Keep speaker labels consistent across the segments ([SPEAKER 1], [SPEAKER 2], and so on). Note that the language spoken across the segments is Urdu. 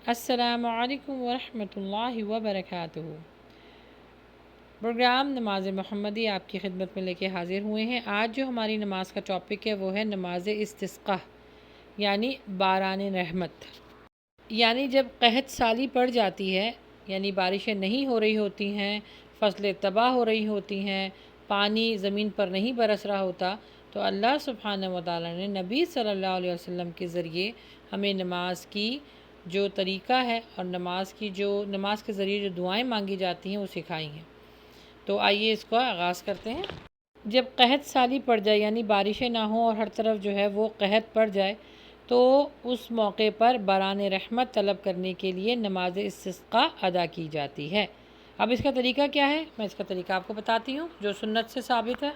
[SPEAKER 1] السلام علیکم ورحمۃ اللہ وبرکاتہ۔ پروگرام نماز محمدی آپ کی خدمت میں لے کے حاضر ہوئے ہیں۔ آج جو ہماری نماز کا ٹاپک ہے وہ ہے نماز استسقاء یعنی باران رحمت۔ یعنی جب قحط سالی پڑ جاتی ہے، یعنی بارشیں نہیں ہو رہی ہوتی ہیں، فصلیں تباہ ہو رہی ہوتی ہیں، پانی زمین پر نہیں برس رہا ہوتا، تو اللہ سبحانہ و تعالیٰ نے نبی صلی اللہ علیہ وسلم کے ذریعے ہمیں نماز کی جو طریقہ ہے اور نماز کے ذریعے جو دعائیں مانگی جاتی ہیں وہ سکھائی ہیں۔ تو آئیے اس کا آغاز کرتے ہیں۔ جب قحط سالی پڑ جائے یعنی بارشیں نہ ہوں اور ہر طرف جو ہے وہ قحط پڑ جائے، تو اس موقع پر باران رحمت طلب کرنے کے لیے نماز استسقاء ادا کی جاتی ہے۔ اب اس کا طریقہ کیا ہے؟ میں اس کا طریقہ آپ کو بتاتی ہوں جو سنت سے ثابت ہے۔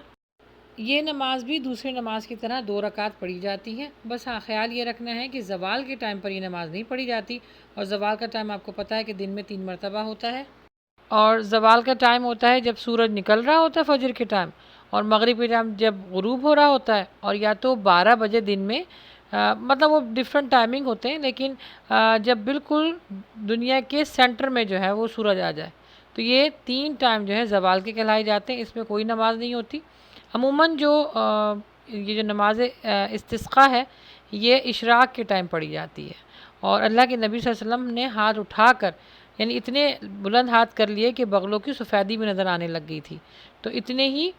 [SPEAKER 1] یہ نماز بھی دوسری نماز کی طرح 2 رکعت پڑھی جاتی ہے، بس ہاں خیال یہ رکھنا ہے کہ زوال کے ٹائم پر یہ نماز نہیں پڑھی جاتی، اور زوال کا ٹائم آپ کو پتہ ہے کہ دن میں 3 مرتبہ ہوتا ہے، اور زوال کا ٹائم ہوتا ہے جب سورج نکل رہا ہوتا ہے فجر کے ٹائم، اور مغرب کے ٹائم جب غروب ہو رہا ہوتا ہے، اور یا تو 12 بجے دن میں، مطلب وہ ڈیفرنٹ ٹائمنگ ہوتے ہیں، لیکن جب بالکل دنیا کے سینٹر میں جو ہے وہ سورج آ جائے، تو یہ 3 ٹائم جو ہے زوال کے کہلائے جاتے ہیں۔ اس میں کوئی نماز نہیں ہوتی۔ عموماً یہ جو نماز استسقاء ہے یہ اشراق کے ٹائم پڑھی جاتی ہے، اور اللہ کے نبی صلی اللہ علیہ وسلم نے ہاتھ اٹھا کر، یعنی اتنے بلند ہاتھ کر لیے کہ بغلوں کی سفیدی بھی نظر آنے لگ گئی تھی، تو اتنے ہی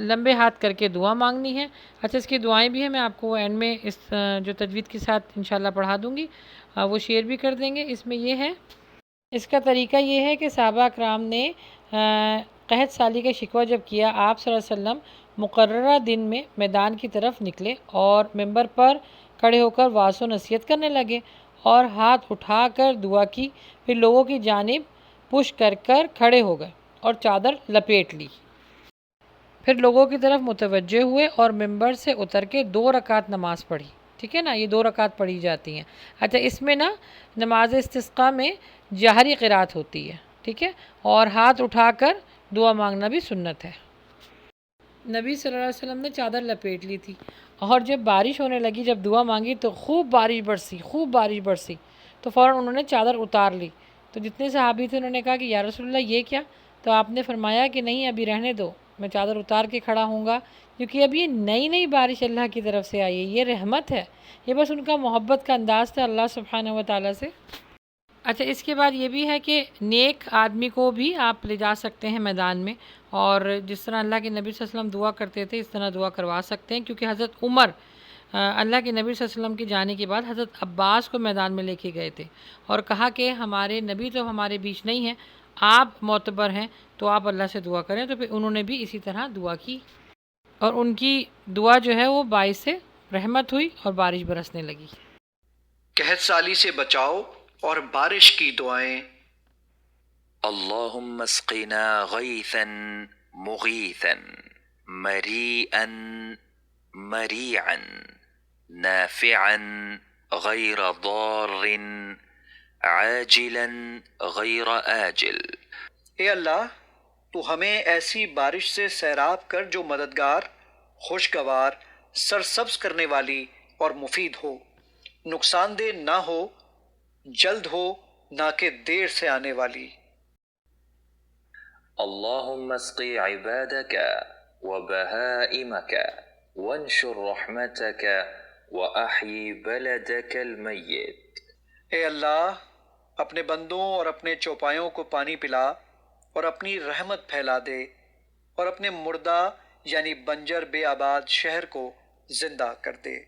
[SPEAKER 1] لمبے ہاتھ کر کے دعا مانگنی ہے۔ اچھا، اس کی دعائیں بھی ہیں، میں آپ کو اینڈ میں اس جو تجوید کے ساتھ انشاءاللہ پڑھا دوں گی، وہ شیئر بھی کر دیں گے۔ اس میں یہ ہے، اس کا طریقہ یہ ہے کہ صحابہ اکرام نے قحط سالی کا شکوہ جب کیا، آپ صلی اللہ علیہ وسلم مقررہ دن میں میدان کی طرف نکلے اور ممبر پر کھڑے ہو کر وعظ و نصیحت کرنے لگے اور ہاتھ اٹھا کر دعا کی، پھر لوگوں کی جانب پش کر کر کھڑے ہو گئے اور چادر لپیٹ لی، پھر لوگوں کی طرف متوجہ ہوئے اور ممبر سے اتر کے 2 رکعت نماز پڑھی۔ ٹھیک ہے نا، یہ 2 رکعت پڑھی جاتی ہیں۔ اچھا، اس میں نا نماز استسقاء میں جہری قرات ہوتی ہے، ٹھیک ہے، اور ہاتھ اٹھا کر دعا مانگنا بھی سنت ہے۔ نبی صلی اللہ علیہ وسلم نے چادر لپیٹ لی تھی، اور جب بارش ہونے لگی، جب دعا مانگی تو خوب بارش برسی، تو فوراً انہوں نے چادر اتار لی۔ تو جتنے صحابی تھے انہوں نے کہا کہ یا رسول اللہ یہ کیا؟ تو آپ نے فرمایا کہ نہیں، ابھی رہنے دو، میں چادر اتار کے کھڑا ہوں گا، کیونکہ اب یہ نئی بارش اللہ کی طرف سے آئی ہے، یہ رحمت ہے۔ یہ بس ان کا محبت کا انداز تھا اللہ سبحانہ و تعالیٰ سے۔ اچھا، اس کے بعد یہ بھی ہے کہ نیک آدمی کو بھی آپ لے جا سکتے ہیں میدان میں، اور جس طرح اللہ کے نبی صلی اللہ علیہ وسلم دعا کرتے تھے اس طرح دعا کروا سکتے ہیں، کیونکہ حضرت عمر اللہ کے نبی صلی اللہ علیہ وسلم کے جانے کے بعد حضرت عباس کو میدان میں لے کے گئے تھے اور کہا کہ ہمارے نبی تو ہمارے بیچ نہیں ہیں، آپ معتبر ہیں، تو آپ اللہ سے دعا کریں۔ تو پھر انہوں نے بھی اسی طرح دعا کی، اور ان کی دعا جو ہے وہ باعث سے رحمت ہوئی اور بارش برسنے لگی۔
[SPEAKER 2] قحط سالی سے بچاؤ اور بارش کی دعائیں۔ اللہم اسقنا غیثا مغیثا مریئا مریعا نافعا غیر ضار عاجلا غیر آجل۔ اے اللہ، تو ہمیں ایسی بارش سے سیراب کر جو مددگار، خوشگوار، سرسبز کرنے والی اور مفید ہو، نقصان دہ نہ ہو، جلد ہو نہ کہ دیر سے آنے والی۔ اللہم اسقی عبادک وبہائمک وانشر رحمتک واحیی بلدک المیت۔ اے اللہ، اپنے بندوں اور اپنے چوپایوں کو پانی پلا اور اپنی رحمت پھیلا دے، اور اپنے مردہ یعنی بنجر بے آباد شہر کو زندہ کر دے۔